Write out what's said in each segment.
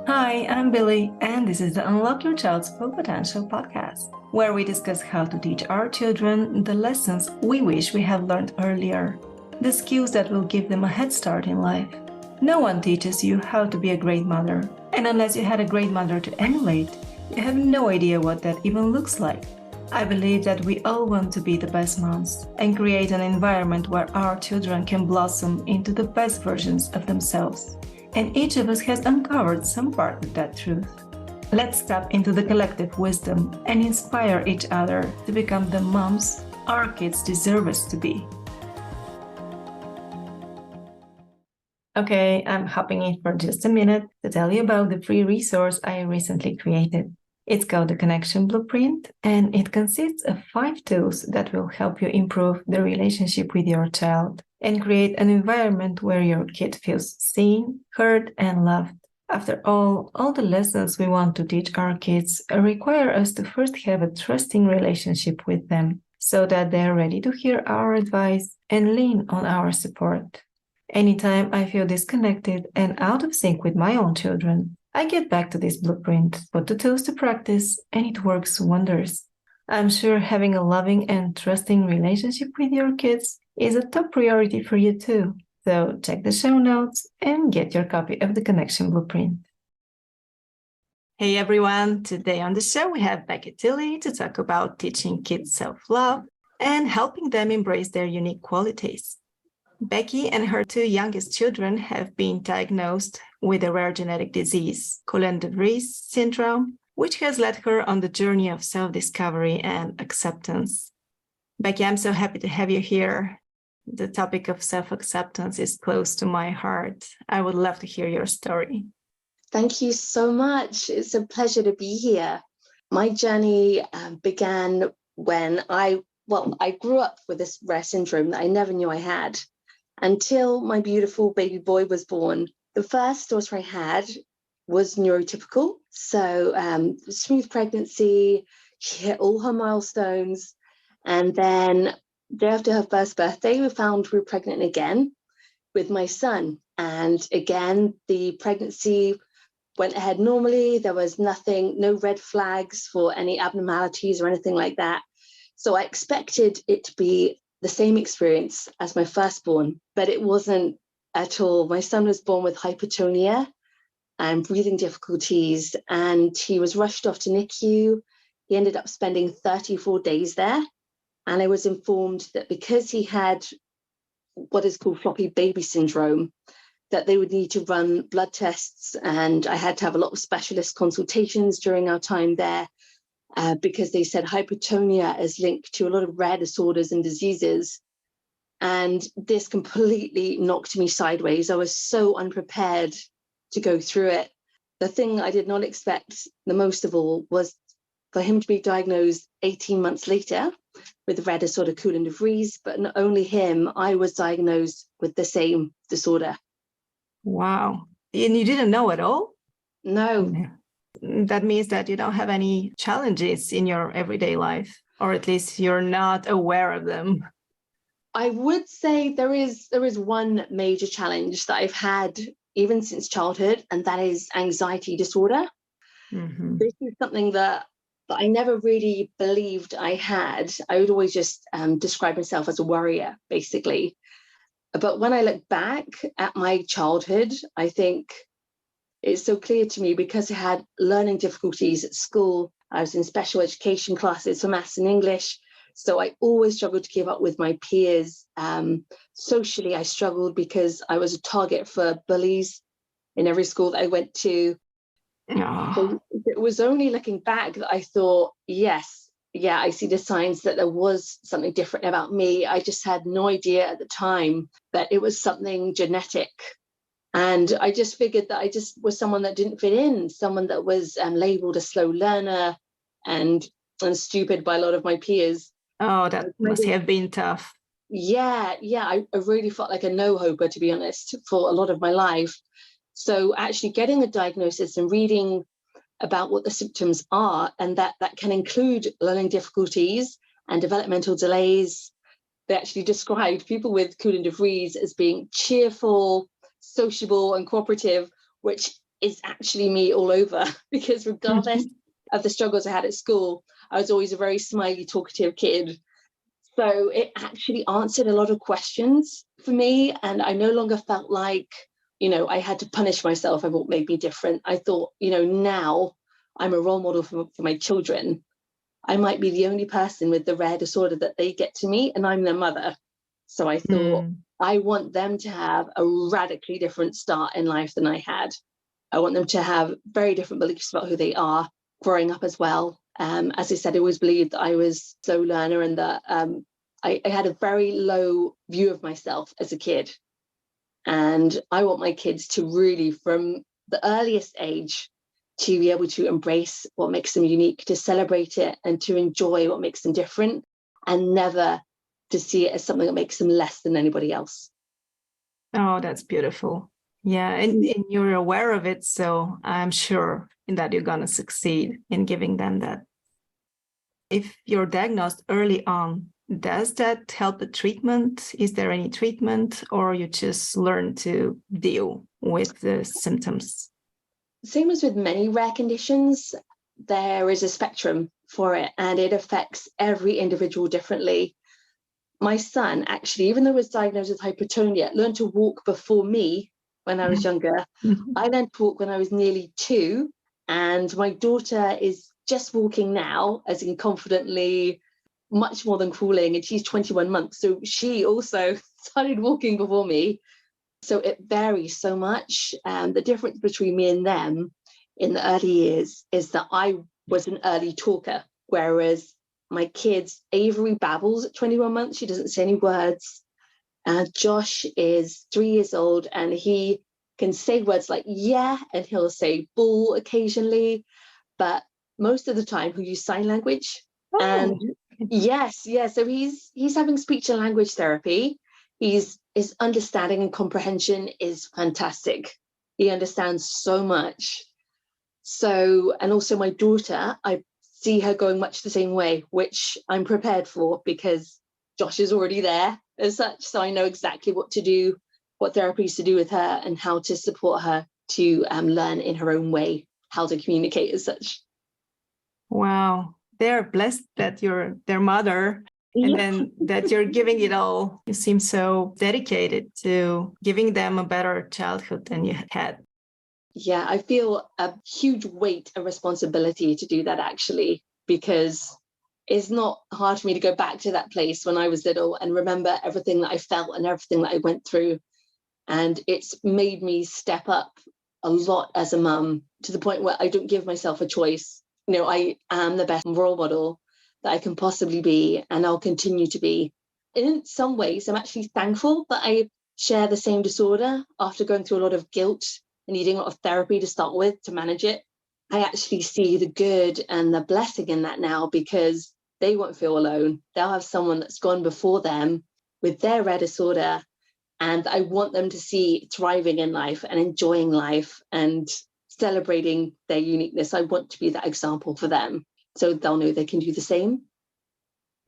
Hi, I'm Billy, and this is the Unlock Your Child's Full Potential podcast, where we discuss how to teach our children the lessons we wish we had learned earlier, the skills that will give them a head start in life. No one teaches you how to be a great mother, and unless you had a great mother to emulate, you have no idea what that even looks like. I believe that we all want to be the best moms and create an environment where our children can blossom into the best versions of themselves. And each of us has uncovered some part of that truth. Let's tap into the collective wisdom and inspire each other to become the moms our kids deserve us to be. Okay, I'm hopping in for just a minute to tell you about the free resource I recently created. It's called the Connection Blueprint, and it consists of 5 tools that will help you improve the relationship with your child and create an environment where your kid feels seen, heard, and loved. After all the lessons we want to teach our kids require us to first have a trusting relationship with them so that they're ready to hear our advice and lean on our support. Anytime I feel disconnected and out of sync with my own children, I get back to this blueprint, put the tools to practice, and it works wonders. I'm sure having a loving and trusting relationship with your kids is a top priority for you too. So check the show notes and get your copy of the Connection Blueprint. Hey everyone, today on the show we have Becky Tilley to talk about teaching kids self-love and helping them embrace their unique qualities. Becky and her 2 youngest children have been diagnosed with a rare genetic disease, Koolen-de-Vries Syndrome, which has led her on the journey of self-discovery and acceptance. Becky, I'm so happy to have you here. The topic of self-acceptance is close to my heart. I would love to hear your story. Thank you so much. It's a pleasure to be here. My journey began when I grew up with this rare syndrome that I never knew I had until my beautiful baby boy was born. The first daughter I had was neurotypical, so smooth pregnancy, she hit all her milestones, and then day after her first birthday, we found we were pregnant again with my son, and again the pregnancy went ahead normally. There was no red flags for any abnormalities or anything like that, so I expected it to be the same experience as my firstborn, but it wasn't at all. My son was born with hypotonia and breathing difficulties, and he was rushed off to NICU. He ended up spending 34 days there, and I was informed that because he had what is called floppy baby syndrome, that they would need to run blood tests, and I had to have a lot of specialist consultations during our time there. Because they said hypotonia is linked to a lot of rare disorders and diseases. And this completely knocked me sideways. I was so unprepared to go through it. The thing I did not expect the most of all was for him to be diagnosed 18 months later with rare disorder Koolen-de-Vries, but not only him, I was diagnosed with the same disorder. Wow. And you didn't know at all? No. Yeah. That means that you don't have any challenges in your everyday life, or at least you're not aware of them. I would say there is one major challenge that I've had even since childhood, and that is anxiety disorder. Mm-hmm. This is something that I never really believed I had. I would always just describe myself as a worrier, basically. But when I look back at my childhood, I think it's so clear to me because I had learning difficulties at school. I was in special education classes for maths and English. So I always struggled to keep up with my peers. Socially, I struggled because I was a target for bullies in every school that I went to. Oh. So it was only looking back that I thought, I see the signs that there was something different about me. I just had no idea at the time that it was something genetic. And I just figured that I just was someone that didn't fit in, someone that was labeled a slow learner and stupid by a lot of my peers. Oh, that must have been tough. Yeah, I really felt like a no-hoper, to be honest, for a lot of my life. So actually getting a diagnosis and reading about what the symptoms are, and that can include learning difficulties and developmental delays. They actually described people with Koolen-de-Vries as being cheerful, sociable and cooperative, which is actually me all over, because regardless of the struggles I had at school, I was always a very smiley, talkative kid. So it actually answered a lot of questions for me. And I no longer felt like, I had to punish myself over what made me different. I thought, now I'm a role model for my children. I might be the only person with the rare disorder that they get to meet, and I'm their mother. So I thought, I want them to have a radically different start in life than I had. I want them to have very different beliefs about who they are growing up as well. As I said, I always believed that I was a slow learner, and that I had a very low view of myself as a kid. And I want my kids to really, from the earliest age, to be able to embrace what makes them unique, to celebrate it, and to enjoy what makes them different, and never to see it as something that makes them less than anybody else. Oh, that's beautiful. Yeah, and you're aware of it, so I'm sure that you're going to succeed in giving them that. If you're diagnosed early on, does that help the treatment? Is there any treatment, or you just learn to deal with the symptoms? Same as with many rare conditions, there is a spectrum for it, and it affects every individual differently. My son, actually, even though he was diagnosed with hypertonia, learned to walk before me when I was younger. I learned to walk when I was nearly 2, and my daughter is just walking now, as in confidently, much more than crawling, and she's 21 months. So she also started walking before me. So it varies so much. The difference between me and them in the early years is that I was an early talker, whereas my kids, Avery babbles at 21 months. She doesn't say any words. Josh is 3 years old, and he can say words like yeah, and he'll say bull occasionally, but most of the time he'll use sign language. Oh. And yes, so he's having speech and language therapy. His understanding and comprehension is fantastic. He understands so much. So, and also my daughter, I see her going much the same way, which I'm prepared for because Josh is already there as such. So I know exactly what to do, what therapies to do with her, and how to support her to learn in her own way how to communicate as such. Wow. They're blessed that you're their mother, and then that you're giving it all. You seem so dedicated to giving them a better childhood than you had. Yeah, I feel a huge weight of responsibility to do that, actually, because it's not hard for me to go back to that place when I was little and remember everything that I felt and everything that I went through. And it's made me step up a lot as a mum, to the point where I don't give myself a choice. I am the best role model that I can possibly be, and I'll continue to be. In some ways, I'm actually thankful that I share the same disorder after going through a lot of guilt and needing a lot of therapy to start with to manage it. I actually see the good and the blessing in that now, because they won't feel alone. They'll have someone that's gone before them with their rare disorder, and I want them to see thriving in life and enjoying life and celebrating their uniqueness. I want to be that example for them, so they'll know they can do the same.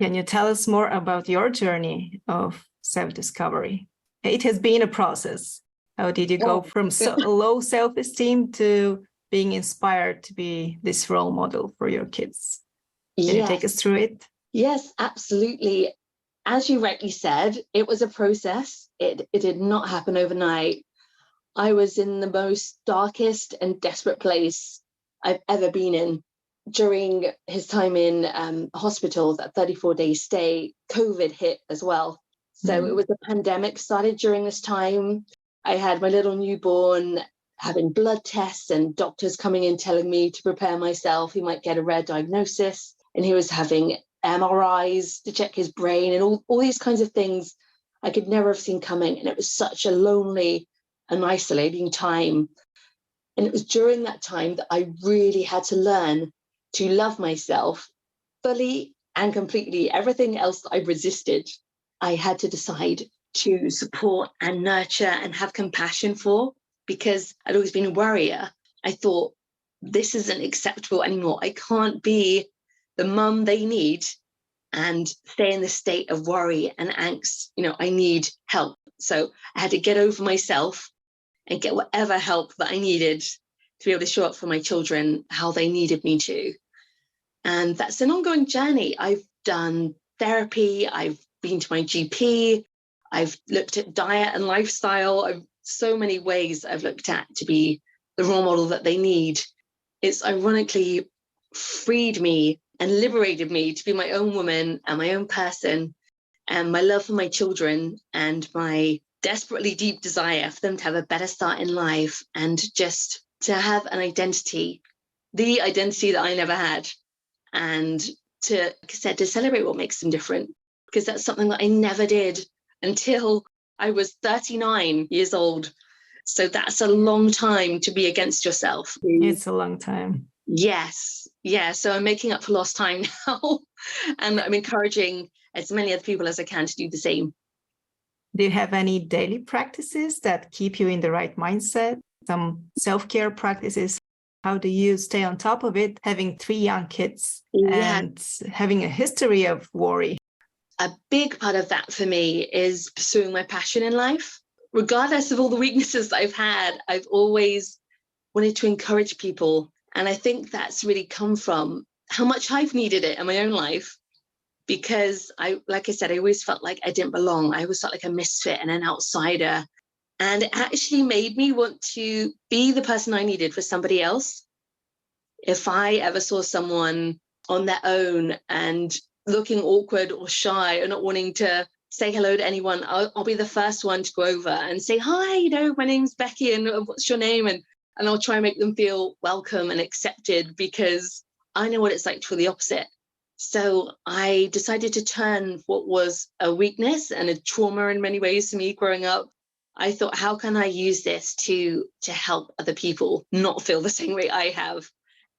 Can you tell us more about your journey of self-discovery? It has been a process. How did you go from low self-esteem to being inspired to be this role model for your kids? Can you take us through it? Yes, absolutely. As you rightly said, it was a process. It did not happen overnight. I was in the most darkest and desperate place I've ever been in. During his time in hospital, that 34-day stay, COVID hit as well. So it was a pandemic started during this time. I had my little newborn having blood tests and doctors coming in telling me to prepare myself. He might get a rare diagnosis, and he was having MRIs to check his brain and all these kinds of things I could never have seen coming. And it was such a lonely and isolating time. And it was during that time that I really had to learn to love myself fully and completely. Everything else that I resisted, I had to decide to support and nurture and have compassion for, because I'd always been a worrier. I thought, this isn't acceptable anymore. I can't be the mum they need and stay in the state of worry and angst. I need help. So I had to get over myself and get whatever help that I needed to be able to show up for my children how they needed me to. And that's an ongoing journey. I've done therapy, I've been to my GP, I've looked at diet and lifestyle. I've so many ways I've looked at to be the role model that they need. It's ironically freed me and liberated me to be my own woman and my own person, and my love for my children and my desperately deep desire for them to have a better start in life and just to have an identity, the identity that I never had, and to, like I said, to celebrate what makes them different, because that's something that I never did until I was 39 years old. So that's a long time to be against yourself. It's a long time. Yes. Yeah. So I'm making up for lost time now. And I'm encouraging as many other people as I can to do the same. Do you have any daily practices that keep you in the right mindset? Some self-care practices? How do you stay on top of it, having 3 young kids and having a history of worry? A big part of that for me is pursuing my passion in life. Regardless of all the weaknesses that I've had, I've always wanted to encourage people. And I think that's really come from how much I've needed it in my own life. Because like I said, I always felt like I didn't belong. I always felt like a misfit and an outsider. And it actually made me want to be the person I needed for somebody else. If I ever saw someone on their own and looking awkward or shy or not wanting to say hello to anyone, I'll be the first one to go over and say, hi, my name's Becky and what's your name? And I'll try and make them feel welcome and accepted, because I know what it's like to feel the opposite. So I decided to turn what was a weakness and a trauma in many ways for me growing up. I thought, how can I use this to help other people not feel the same way I have?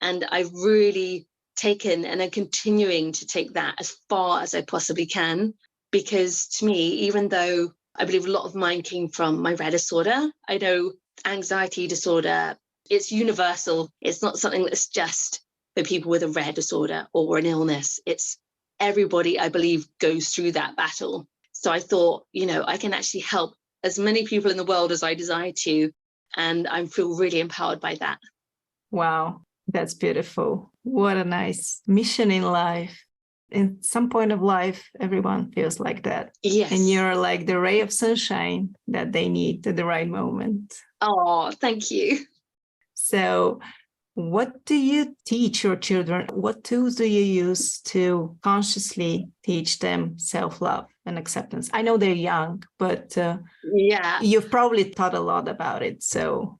And I've really taken and am continuing to take that as far as I possibly can, because to me, even though I believe a lot of mine came from my rare disorder, I know anxiety disorder, it's universal. It's not something that's just for people with a rare disorder or an illness. It's everybody, I believe, goes through that battle. So I thought, I can actually help as many people in the world as I desire to. And I feel really empowered by that. Wow, that's beautiful. What a nice mission in life. In some point of life, everyone feels like that. Yes. And you're like the ray of sunshine that they need at the right moment. Oh, thank you. So what do you teach your children? What tools do you use to consciously teach them self-love and acceptance? I know they're young, but you've probably thought a lot about it. So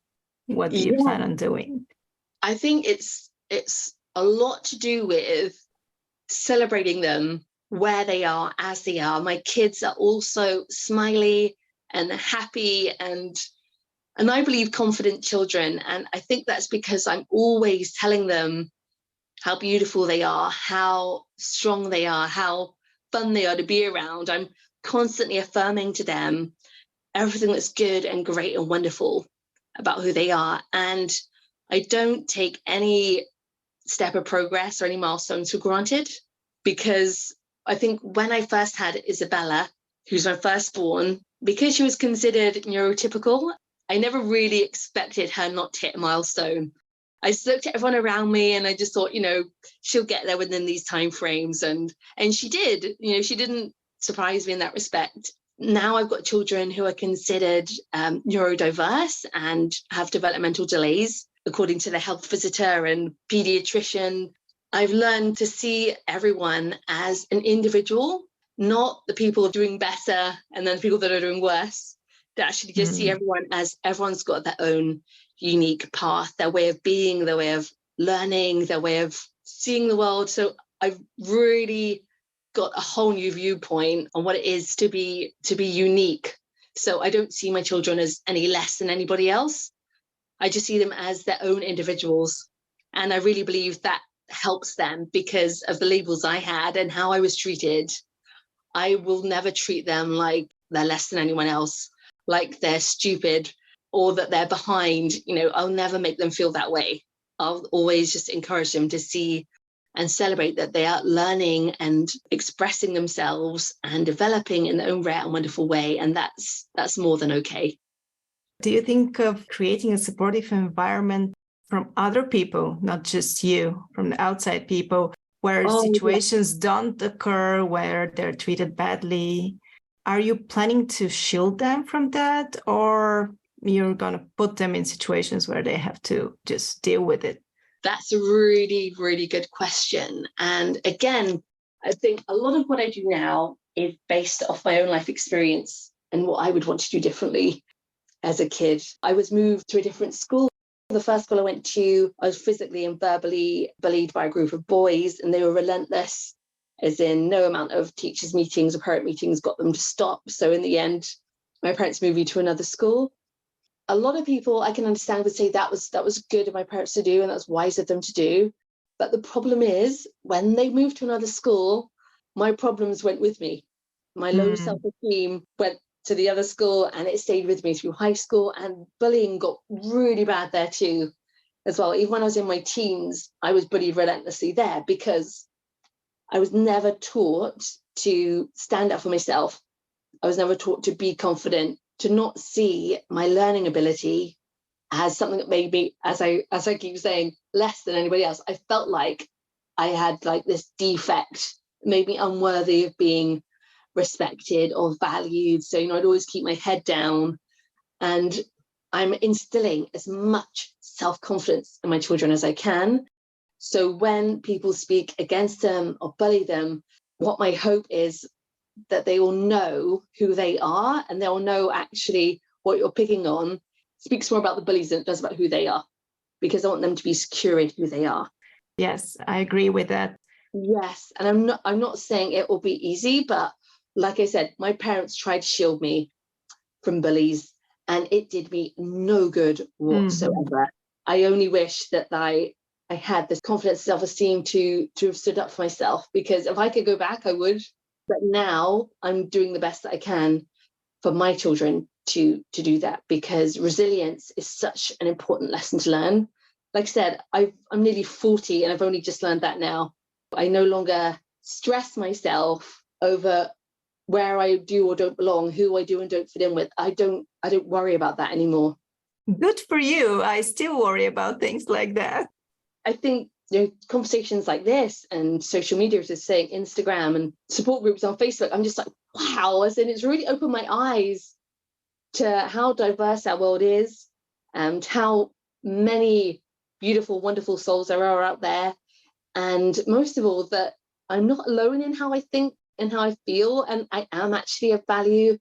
what do you plan on doing? I think it's a lot to do with celebrating them where they are, as they are. My kids are also smiley and happy and I believe confident children. And I think that's because I'm always telling them how beautiful they are, how strong they are, how fun they are to be around. I'm constantly affirming to them everything that's good and great and wonderful about who they are. And I don't take any step of progress or any milestones for granted, because I think when I first had Isabella, who's my firstborn, because she was considered neurotypical, I never really expected her not to hit a milestone. I just looked at everyone around me and I just thought, she'll get there within these time frames. And she did. She didn't surprise me in that respect. Now I've got children who are considered neurodiverse and have developmental delays, according to the health visitor and pediatrician. I've learned to see everyone as an individual, not the people doing better and then the people that are doing worse. To actually just see everyone as everyone's got their own unique path, their way of being, their way of learning, their way of seeing the world. So I've really got a whole new viewpoint on what it is to be unique. So I don't see my children as any less than anybody else. I just see them as their own individuals. And I really believe that helps them because of the labels I had and how I was treated. I will never treat them like they're less than anyone else, like they're stupid or that they're behind. I'll never make them feel that way. I'll always just encourage them to see and celebrate that they are learning and expressing themselves and developing in their own rare and wonderful way. And that's more than okay. Do you think of creating a supportive environment from other people, not just you, from the outside people, where Oh, situations don't occur, where they're treated badly. Are you planning to shield them from that, or you're going to put them in situations where they have to just deal with it? that's a really, really good question. And again, I think a lot of what I do now is based off my own life experience and what I would want to do differently as a kid. I was moved to a different school. The first school I went to, I was physically and verbally bullied by a group of boys, and they were relentless, as in no amount of teachers' meetings or parent meetings got them to stop. So in the end, my parents moved me to another school. A lot of people I can understand would say that was good of my parents to do, and that's wise of them to do. But the problem is, when they moved to another school, my problems went with me. My low self-esteem went to the other school, and it stayed with me through high school, and bullying got really bad there too as well. Even when I was in my teens, I was bullied relentlessly there because I was never taught to stand up for myself. I was never taught to be confident, to not see my learning ability as something that made me, as I keep saying, less than anybody else. I felt like I had like this defect, made me unworthy of being respected or valued. So, I'd always keep my head down, and I'm instilling as much self-confidence in my children as I can. So when people speak against them or bully them, what my hope is that they will know who they are, and they'll know actually what you're picking on speaks more about the bullies than it does about who they are, because I want them to be secure in who they are. Yes, I agree with that. Yes, and I'm not saying it will be easy, but like I said, my parents tried to shield me from bullies, and it did me no good whatsoever. I only wish that I had this confidence, self-esteem to have stood up for myself, because if I could go back, I would. But now I'm doing the best that I can for my children to do that, because resilience is such an important lesson to learn. Like I said, I'm nearly 40 and I've only just learned that now. I no longer stress myself over where I do or don't belong, who I do and don't fit in with. I don't worry about that anymore. Good for you. I still worry about things like that. I think conversations like this and social media, as I saying, Instagram and support groups on Facebook, I'm just like, wow, as in it's really opened my eyes to how diverse our world is and how many beautiful, wonderful souls there are out there. And most of all, that I'm not alone in how I think and how I feel, and I am actually of value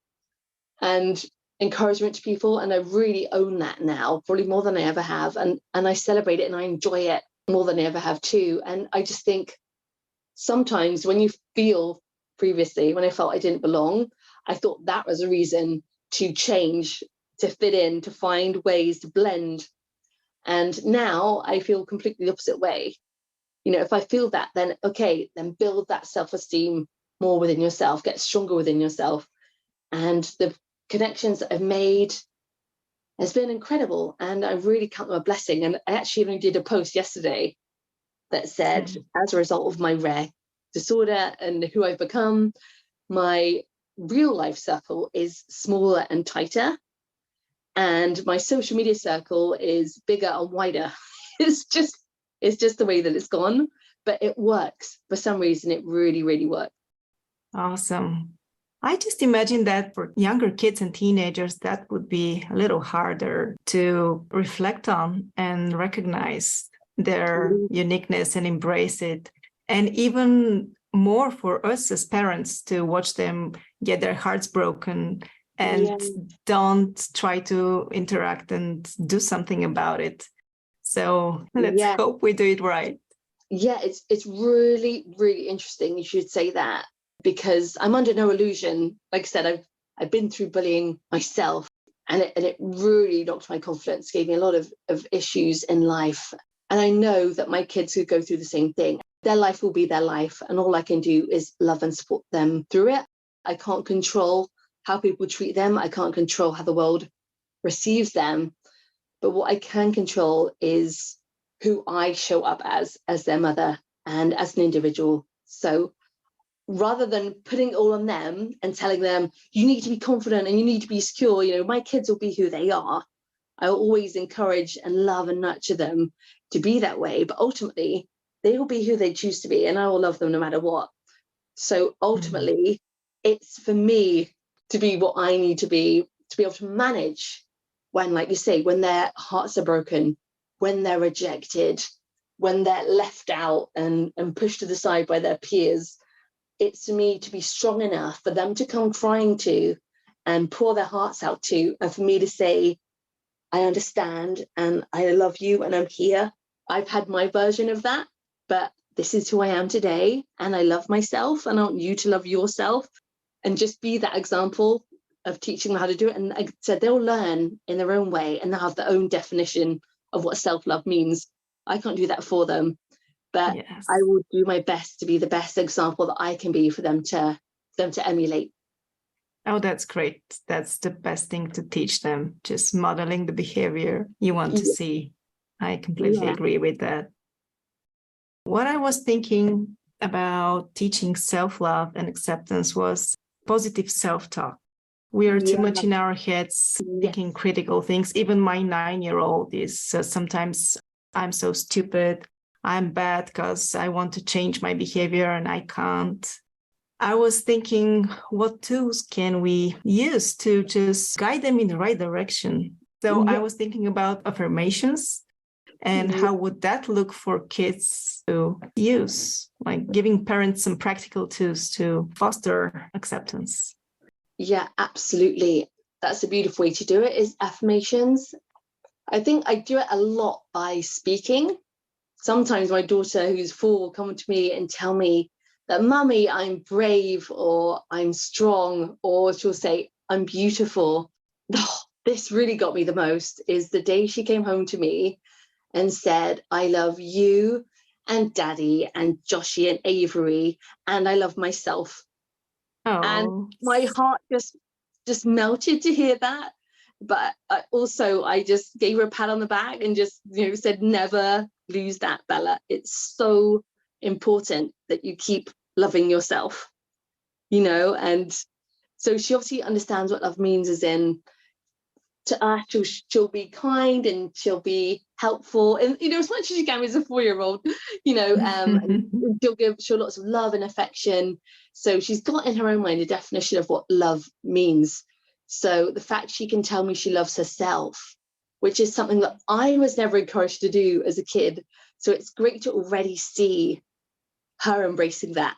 and encouragement to people, and I really own that now, probably more than I ever have, and I celebrate it and I enjoy it more than I ever have too. And I just think sometimes when you feel, previously when I felt I didn't belong, I thought that was a reason to change, to fit in, to find ways to blend. And now I feel completely the opposite way. If I feel that, then okay, then build that self-esteem more within yourself, get stronger within yourself. And the connections that I've made has been incredible, and I really count them a blessing. And I actually only did a post yesterday that said, as a result of my rare disorder and who I've become, my real life circle is smaller and tighter, and my social media circle is bigger and wider. It's just the way that it's gone, but it works. For some reason, it really, really works. Awesome. I just imagine that for younger kids and teenagers, that would be a little harder to reflect on and recognize their uniqueness and embrace it. And even more for us as parents to watch them get their hearts broken and don't try to interact and do something about it. So let's hope we do it right. Yeah, it's really, really interesting you should say that, because I'm under no illusion. Like I said, I've been through bullying myself, and it really knocked my confidence, gave me a lot of issues in life. And I know that my kids could go through the same thing. Their life will be their life, and all I can do is love and support them through it. I can't control how people treat them. I can't control how the world receives them. But what I can control is who I show up as their mother and as an individual. So rather than putting it all on them and telling them, you need to be confident and you need to be secure, my kids will be who they are. I always encourage and love and nurture them to be that way. But ultimately, they will be who they choose to be, and I will love them no matter what. So ultimately, it's for me to be what I need to be able to manage when, like you say, when their hearts are broken, when they're rejected, when they're left out and pushed to the side by their peers. It's for me to be strong enough for them to come crying to and pour their hearts out to, and for me to say, I understand and I love you and I'm here. I've had my version of that, but this is who I am today, and I love myself, and I want you to love yourself, and just be that example of teaching them how to do it. And like I said, they'll learn in their own way and they'll have their own definition of what self-love means. I can't do that for them, but Yes. I will do my best to be the best example that I can be for them to emulate. Oh, that's great. That's the best thing to teach them, just modeling the behavior you want to see. I completely agree with that. What I was thinking about teaching self-love and acceptance was positive self-talk. We are too much in our heads thinking critical things. Even my 9-year-old is sometimes, I'm so stupid, I'm bad because I want to change my behavior and I can't. I was thinking, what tools can we use to just guide them in the right direction? So I was thinking about affirmations and how would that look for kids to use, like giving parents some practical tools to foster acceptance. Yeah, absolutely. That's a beautiful way to do it, is affirmations. I think I do it a lot by speaking. Sometimes my daughter, who's 4, will come to me and tell me that, Mummy, I'm brave, or I'm strong, or she'll say, I'm beautiful. Oh, this really got me the most, is the day she came home to me and said, I love you and Daddy and Joshie and Avery, and I love myself. Oh. And my heart just melted to hear that. But I just gave her a pat on the back and just, said, never lose that, Bella. It's so important that you keep loving yourself, and so she obviously understands what love means, as in, to us, she'll be kind and she'll be helpful, and as much as she can as a 4-year-old, and she'll show lots of love and affection. So she's got in her own mind a definition of what love means. So the fact she can tell me she loves herself, which is something that I was never encouraged to do as a kid. So it's great to already see her embracing that,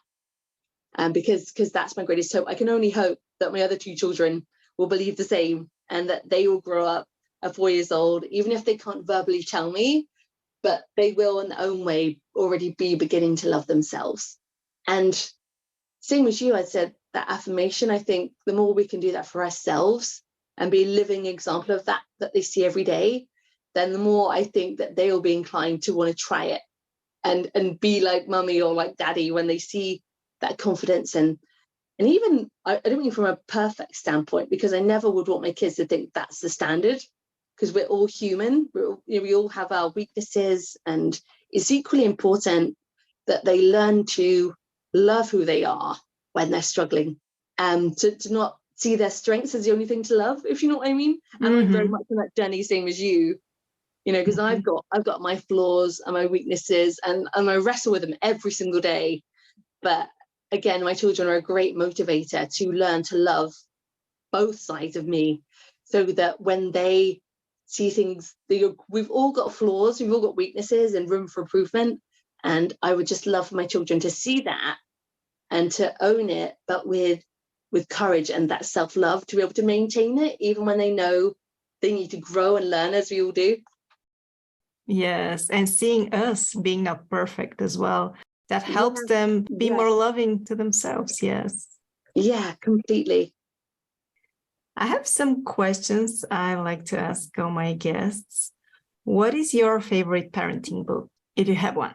because that's my greatest hope. I can only hope that my other 2 children will believe the same, and that they will grow up at 4 years old, even if they can't verbally tell me, but they will in their own way already be beginning to love themselves. And same as you, I said, that affirmation, I think the more we can do that for ourselves and be a living example of that they see every day, then the more I think that they will be inclined to want to try it and be like Mummy or like Daddy when they see that confidence. And even, I don't mean from a perfect standpoint, because I never would want my kids to think that's the standard, because we're all human. We all have our weaknesses, and it's equally important that they learn to love who they are when they're struggling, to not see their strengths as the only thing to love, if you know what I mean. And I'm very much on that journey, same as you, because I've got my flaws and my weaknesses, and I wrestle with them every single day. But again, my children are a great motivator to learn to love both sides of me, so that when they see things, we've all got flaws, we've all got weaknesses and room for improvement. And I would just love for my children to see that and to own it, but with courage and that self-love, to be able to maintain it, even when they know they need to grow and learn, as we all do. Yes, and seeing us being not perfect as well. That helps them be more loving to themselves. Yes. Yeah, completely. I have some questions I like to ask all my guests. What is your favorite parenting book, if you have one?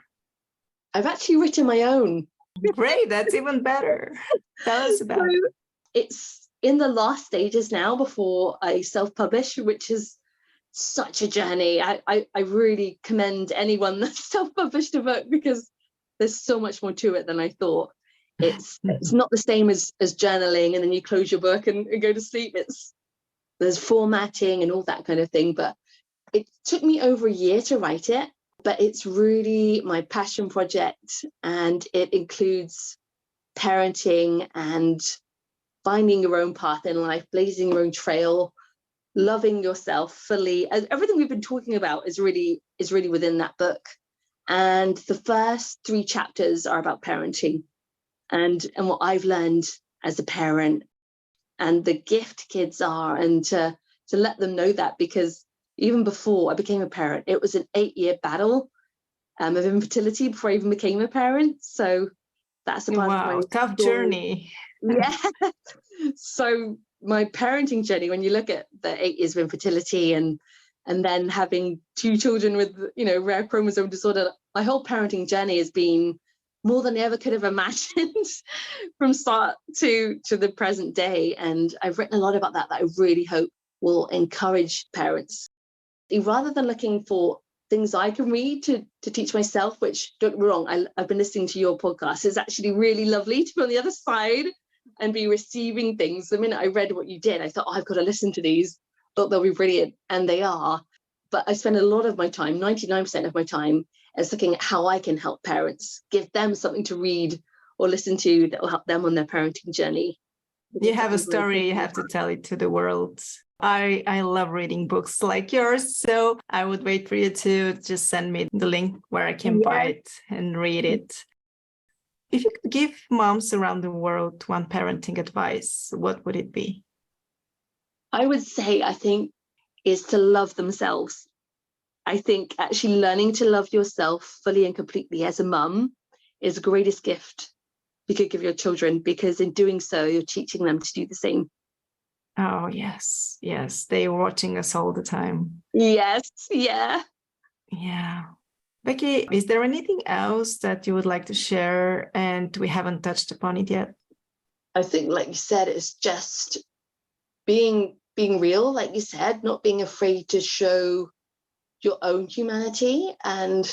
I've actually written my own. Great, that's even better. Tell us about it. It's in the last stages now before I self-publish, which is such a journey. I really commend anyone that's self-published a book, because there's so much more to it than I thought. It's not the same as journaling and then you close your book and go to sleep. There's formatting and all that kind of thing, but It took me over a year to write it, but it's really my passion project, and it includes parenting and finding your own path in life, blazing your own trail, loving yourself fully. Everything we've been talking about is really within that book. And the first 3 chapters are about parenting and what I've learned as a parent and the gift kids are, and to let them know that, because even before I became a parent, it was an 8-year battle of infertility before I even became a parent. So that's a part of my tough story. Journey. Yeah. So my parenting journey, when you look at the 8 years of infertility and then having 2 children with, rare chromosome disorder, my whole parenting journey has been more than I ever could have imagined from start to the present day. And I've written a lot about that I really hope will encourage parents. Rather than looking for things I can read to teach myself, which, don't get me wrong, I've been listening to your podcast. It's actually really lovely to be on the other side and be receiving things. The minute I read what you did, I thought, I've got to listen to these. Thought they'll be brilliant, and they are. But I spend a lot of my time, 99% of my time, as looking at how I can help parents, give them something to read or listen to that will help them on their parenting journey. You have a story, you have to tell it to the world. I love reading books like yours, so I would wait for you to just send me the link where I can buy it and read it. If you could give moms around the world one parenting advice, what would it be? I would say, I think, is to love themselves. I think actually learning to love yourself fully and completely as a mum is the greatest gift you could give your children, because in doing so, you're teaching them to do the same. Oh, yes. Yes. They're watching us all the time. Yes. Yeah. Yeah. Becky, is there anything else that you would like to share and we haven't touched upon it yet? I think, like you said, it's just being real, like you said, not being afraid to show your own humanity. And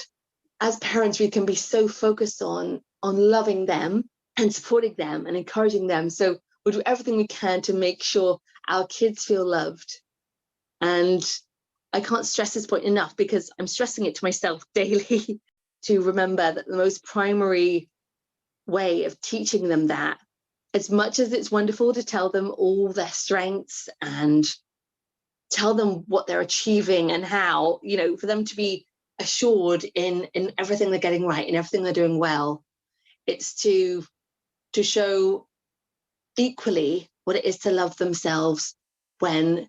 as parents, we can be so focused on loving them and supporting them and encouraging them. So we'll do everything we can to make sure our kids feel loved. And I can't stress this point enough, because I'm stressing it to myself daily to remember that the most primary way of teaching them that, as much as it's wonderful to tell them all their strengths and tell them what they're achieving and how, for them to be assured in everything they're getting right and everything they're doing well, it's to show equally what it is to love themselves when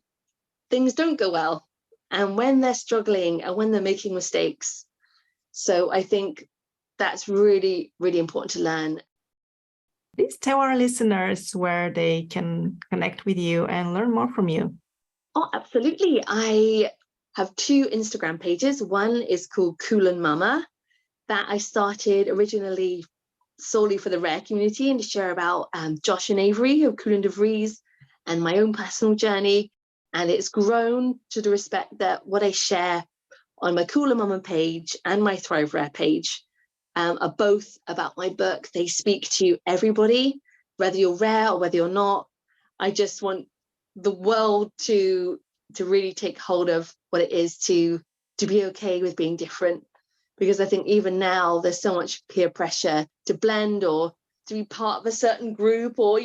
things don't go well and when they're struggling and when they're making mistakes. So I think that's really, really important to learn. Please tell our listeners where they can connect with you and learn more from you. Oh, absolutely. I have 2 Instagram pages. One is called Koolen Mama, that I started originally solely for the rare community and to share about Josh and Avery of Koolen-de-Vries and my own personal journey. And it's grown to the respect that what I share on my Koolen Mama page and my Thrive Rare page are both about my book. They speak to everybody, whether you're rare or whether you're not. I just want the world to really take hold of what it is to be okay with being different, because I think even now there's so much peer pressure to blend or to be part of a certain group, or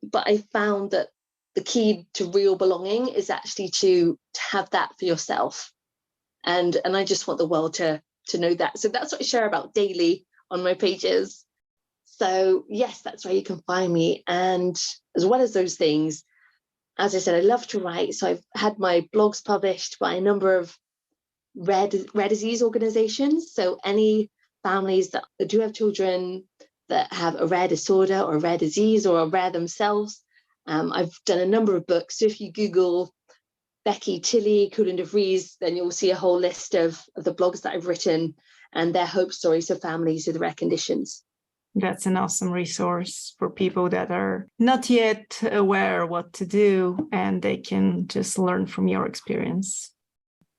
but I found that the key to real belonging is actually to have that for yourself, and I just want the world to know that. So that's what I share about daily on my pages. So yes, that's where you can find me. And as well as those things, as I said, I love to write. So I've had my blogs published by a number of rare disease organizations. So any families that do have children that have a rare disorder or a rare disease or are rare themselves. I've done a number of books. So if you Google Becky Tilley, Koolen-de-Vries, then you'll see a whole list of the blogs that I've written and their hope stories for families with rare conditions. That's an awesome resource for people that are not yet aware what to do, and they can just learn from your experience.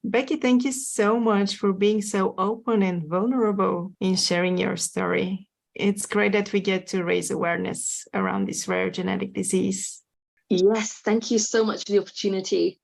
Becky, thank you so much for being so open and vulnerable in sharing your story. It's great that we get to raise awareness around this rare genetic disease. Yes, thank you so much for the opportunity.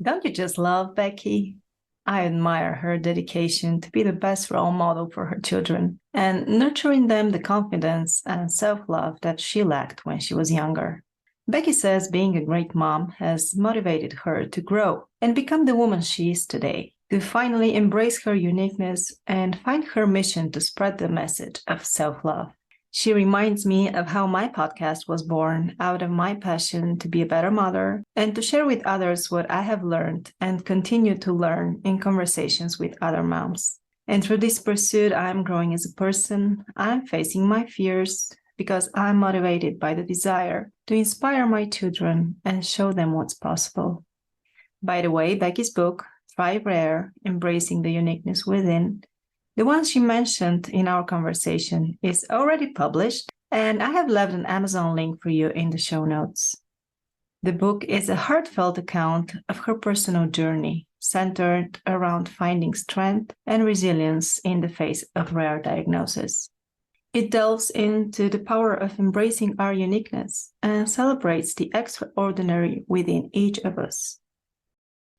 Don't you just love Becky? I admire her dedication to be the best role model for her children and nurturing them the confidence and self-love that she lacked when she was younger. Becky says being a great mom has motivated her to grow and become the woman she is today, to finally embrace her uniqueness and find her mission to spread the message of self-love. She reminds me of how my podcast was born out of my passion to be a better mother and to share with others what I have learned and continue to learn in conversations with other moms. And through this pursuit, I'm growing as a person, I'm facing my fears because I'm motivated by the desire to inspire my children and show them what's possible. By the way, Becky's book, Thrive Rare, Embracing the Uniqueness Within, the one she mentioned in our conversation, is already published, and I have left an Amazon link for you in the show notes. The book is a heartfelt account of her personal journey, centered around finding strength and resilience in the face of rare diagnosis. It delves into the power of embracing our uniqueness and celebrates the extraordinary within each of us.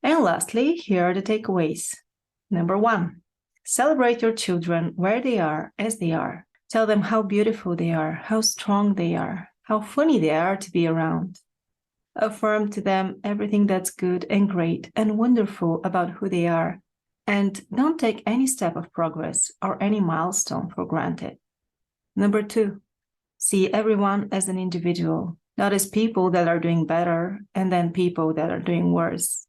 And lastly, here are the takeaways. Number 1. Celebrate your children where they are as they are. Tell them how beautiful they are, how strong they are, how funny they are to be around. Affirm to them everything that's good and great and wonderful about who they are, and don't take any step of progress or any milestone for granted. Number 2, see everyone as an individual, not as people that are doing better and then people that are doing worse.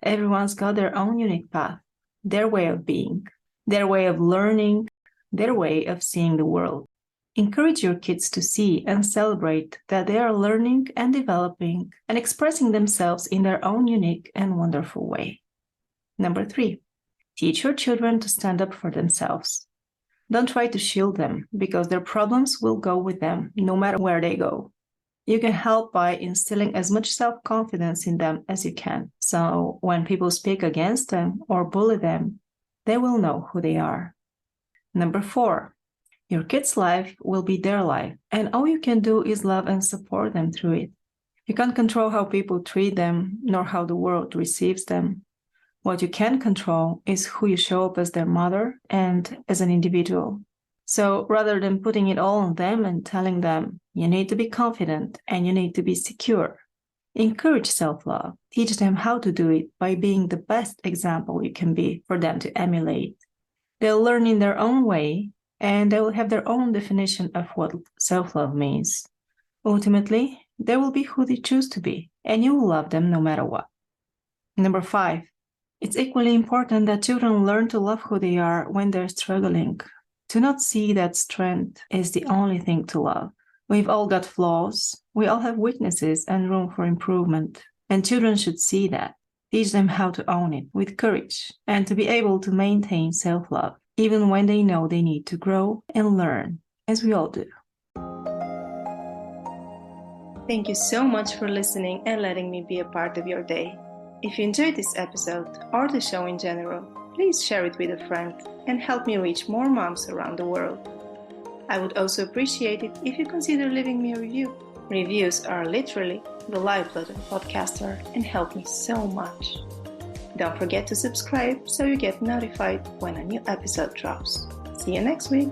Everyone's got their own unique path, their way of being, their way of learning, their way of seeing the world. Encourage your kids to see and celebrate that they are learning and developing and expressing themselves in their own unique and wonderful way. Number 3, teach your children to stand up for themselves. Don't try to shield them because their problems will go with them no matter where they go. You can help by instilling as much self-confidence in them as you can. So when people speak against them or bully them, they will know who they are. Number 4, your kid's life will be their life, and all you can do is love and support them through it. You can't control how people treat them, nor how the world receives them. What you can control is who you show up as their mother and as an individual. So rather than putting it all on them and telling them, you need to be confident and you need to be secure, encourage self-love. Teach them how to do it by being the best example you can be for them to emulate. They'll learn in their own way, and they will have their own definition of what self-love means. Ultimately, they will be who they choose to be, and you will love them no matter what. Number 5, it's equally important that children learn to love who they are when they're struggling. To not see that strength is the only thing to love. We've all got flaws, we all have weaknesses and room for improvement, and children should see that. Teach them how to own it with courage and to be able to maintain self-love, even when they know they need to grow and learn, as we all do. Thank you so much for listening and letting me be a part of your day. If you enjoyed this episode or the show in general, please share it with a friend and help me reach more moms around the world. I would also appreciate it if you consider leaving me a review. Reviews are literally the lifeblood of a podcaster and help me so much. Don't forget to subscribe so you get notified when a new episode drops. See you next week.